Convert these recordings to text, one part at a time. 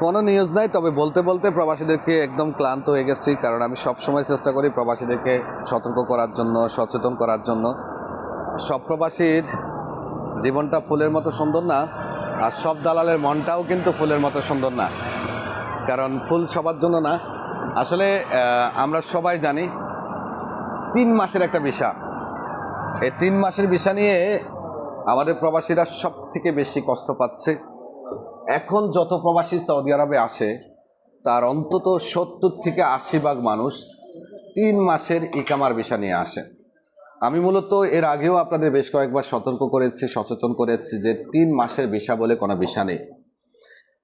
কোনো নিউজ নাই, তবে বলতে বলতে প্রবাসীদেরকে একদম ক্লান্ত হয়ে গেছি। কারণ আমি সব সময় চেষ্টা করি প্রবাসীদেরকে সতর্ক করার জন্য, সচেতন করার জন্য। সব প্রবাসীর জীবনটা ফুলের মতো সুন্দর না, আর সব দালালের মনটাও কিন্তু ফুলের মতো সুন্দর না। কারণ ফুল সবার জন্য না। আসলে আমরা সবাই জানি 3 মাসের একটা ভিসা। এই 3 মাসের ভিসা নিয়ে আমাদের প্রবাসীরা সব থেকে বেশি কষ্ট পাচ্ছে। এখন যত প্রবাসী সৌদি আরবে আসে তার অন্তত 70 থেকে 80% মানুষ 3 মাসের ইকামার ভিসা নিয়ে আসে। আমি মূলত এর আগেও আপনাদের বেশ কয়েকবার সতর্ক করেছি, সচেতন করেছি যে 3 মাসের ভিসা বলে কোনো ভিসা নেই।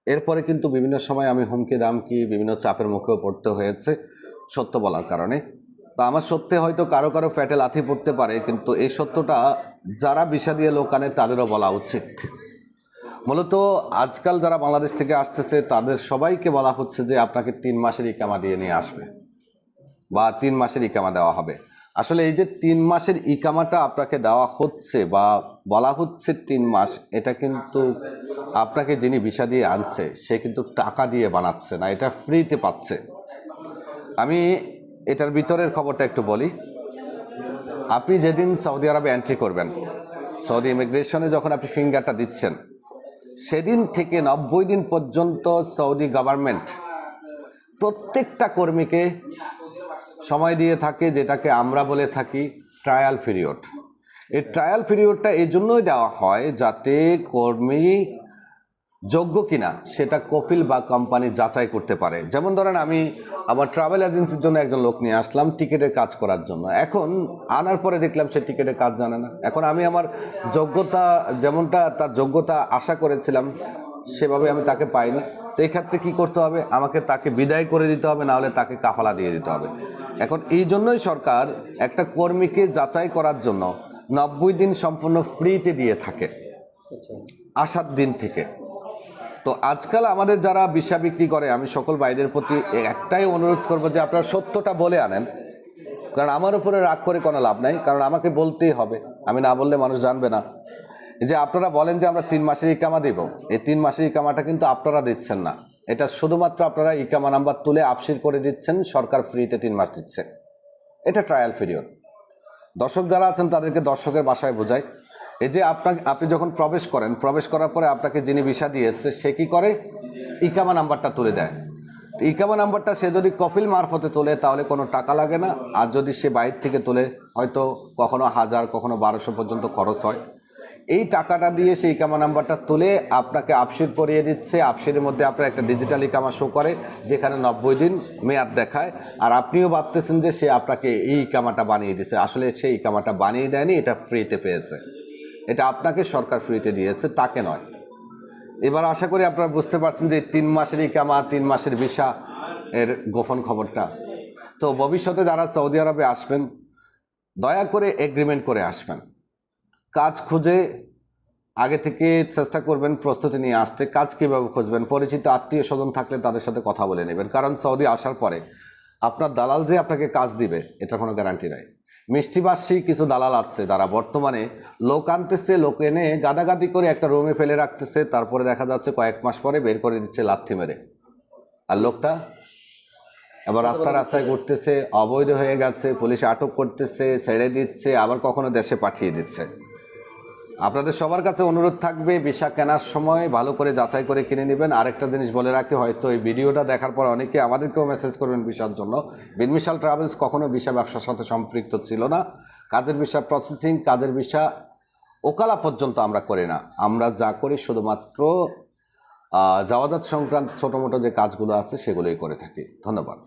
এরপরে কিন্তু বিভিন্ন সময় আমি হুমকি দামকি বিভিন্ন চাপের মুখেও পড়তে হয়েছে সত্য বলার কারণে। তো আমার সত্যি হয়তো কারো কারো ফ্যাটে লাথি পড়তে পারে, কিন্তু এই সত্যটা যারা ভিসা দিয়ে লোক আনে তাদেরও বলা উচিত। মূলত আজকাল যারা বাংলাদেশ থেকে আসতেছে তাদের সবাইকে বলা হচ্ছে যে আপনাকে 3 মাসের ইকামা দিয়ে নিয়ে আসবে বা 3 মাসের ইকামা দেওয়া হবে। আসলে এই যে 3 মাসের ইকামাটা আপনাকে দেওয়া হচ্ছে বা বলা হচ্ছে 3 মাস, এটা কিন্তু আপনাকে যিনি ভিসা দিয়ে আনছে সে কিন্তু টাকা দিয়ে বানাচ্ছে না, এটা ফ্রিতে পাচ্ছে। আমি এটার ভিতরের খবরটা একটু বলি। আপনি যেদিন সৌদি আরবে এন্ট্রি করবেন, সৌদি ইমিগ্রেশনে যখন আপনি ফিঙ্গারটা দিচ্ছেন, সেদিন থেকে 90 দিন পর্যন্ত সৌদি গভর্নমেন্ট প্রত্যেকটা কর্মীকে সময় দিয়ে থাকে, যেটাকে আমরা বলে থাকি ট্রায়াল পিরিয়ড। এই ট্রায়াল পিরিয়ডটা এই জন্যই দেওয়া হয় যাতে কর্মী যোগ্য কিনা সেটা কপিল বা কোম্পানি যাচাই করতে পারে। যেমন ধরেন আমি আমার ট্রাভেল এজেন্সির জন্য একজন লোক নিয়ে আসলাম টিকিটের কাজ করার জন্য। এখন আনার পরে দেখলাম সে টিকিটের কাজ জানে না। এখন আমি আমার যোগ্যতা যেমনটা তার যোগ্যতা আশা করেছিলাম সেভাবে আমি তাকে পাইনি। তো এই ক্ষেত্রে কী করতে হবে? আমাকে তাকে বিদায় করে দিতে হবে, না হলে তাকে কাফালা দিয়ে দিতে হবে। এখন এই জন্যই সরকার একটা কর্মীকে যাচাই করার জন্য 90 দিন সম্পূর্ণ ফ্রিতে দিয়ে থাকে আসার দিন থেকে। তো আজকাল আমাদের যারা ভিসা বিক্রি করে, আমি সকল ভাইদের প্রতি একটাই অনুরোধ করব যে আপনারা সত্যটা বলে আনেন। কারণ আমার উপরে রাগ করে কোনো লাভ নাই, কারণ আমাকে বলতেই হবে, আমি না বললে মানুষ জানবে না। যে আপনারা বলেন যে আমরা 3 মাসের ইকামা দেব, এই 3 মাসের ইকামাটা কিন্তু আপনারা দিচ্ছেন না। এটা শুধুমাত্র আপনারা ইকামা নাম্বার তুলে আপসির করে দিচ্ছেন, সরকার ফ্রিতে 3 মাস দিচ্ছে। এটা ট্রায়াল পিরিয়ড। দর্শক যারা আছেন তাদেরকে দর্শকের ভাষায় বোঝায়। এই যে আপনি যখন প্রবেশ করেন, প্রবেশ করার পরে আপনাকে যিনি ভিসা দিয়েছে সে কী করে? ইকামা নাম্বারটা তুলে দেয়। তো ইকামা নাম্বারটা সে যদি কপিল মারফতে তোলে তাহলে কোনো টাকা লাগে না, আর যদি সে বাইরে থেকে তোলে হয়তো কখনো 1000 কখনো 1200 পর্যন্ত খরচ হয়। এই টাকাটা দিয়ে সেই ইকামা নাম্বারটা তুলে আপনাকে আপসির করিয়ে দিচ্ছে। আপসিরের মধ্যে আপনার একটা ডিজিটাল ইকামা শো করে যেখানে 90 দিন মেয়াদ দেখায়, আর আপনিও ভাবতেছেন যে সে আপনাকে এই ইকামাটা বানিয়ে দিচ্ছে। আসলে সেই ইকামাটা বানিয়ে দেয়নি, এটা ফ্রিতে পেয়েছে। এটা আপনাকে সরকার ফ্রিতে দিয়েছে, তাকে নয়। এবার আশা করি আপনারা বুঝতে পারছেন যে 3 মাসের ইকামা 3 মাসের ভিসা এর গোপন খবরটা। তো ভবিষ্যতে যারা সৌদি আরবে আসবেন দয়া করে এগ্রিমেন্ট করে আসবেন। কাজ খুঁজে আগে থেকে চেষ্টা করবেন প্রস্তুতি নিয়ে আসতে। কাজ কীভাবে খুঁজবেন? পরিচিত আত্মীয় স্বজন থাকলে তাদের সাথে কথা বলে নেবেন। কারণ সৌদি আসার পরে আপনার দালাল যে আপনাকে কাজ দিবে এটার কোনো গ্যারান্টি নাই। মিষ্টিবাসী কিছু দালাল আছে যারা বর্তমানে লোক আনতেছে, লোক এনে গাদাগাদি করে একটা রুমে ফেলে রাখতেছে, তারপরে দেখা যাচ্ছে কয়েক মাস পরে বের করে দিচ্ছে লাথি মেরে। আর লোকটা এবার রাস্তায় ঘুরতেছে, অবৈধ হয়ে গেছে, পুলিশ আটক করতেছে, ছেড়ে দিচ্ছে, আবার কখনো দেশে পাঠিয়ে দিচ্ছে। আপনাদের সবার কাছে অনুরোধ থাকবে ভিসা কেনার সময় ভালো করে যাচাই করে কিনে নেবেন। আরেকটা জিনিস বলে রাখি, হয়তো এই ভিডিওটা দেখার পর অনেকে আমাদেরকেও মেসেজ করবেন ভিসার জন্য। বিনমিশাল ট্রাভেলস কখনো ভিসা ব্যবসার সাথে সম্পৃক্ত ছিল না। কাজের ভিসা প্রসেসিং, কাজের ভিসা ওকালা পর্যন্ত আমরা করি না। আমরা যা করি শুধুমাত্র যাওয়াজাত সংক্রান্ত ছোটো মোটো যে কাজগুলো আছে সেগুলোই করে থাকি। ধন্যবাদ।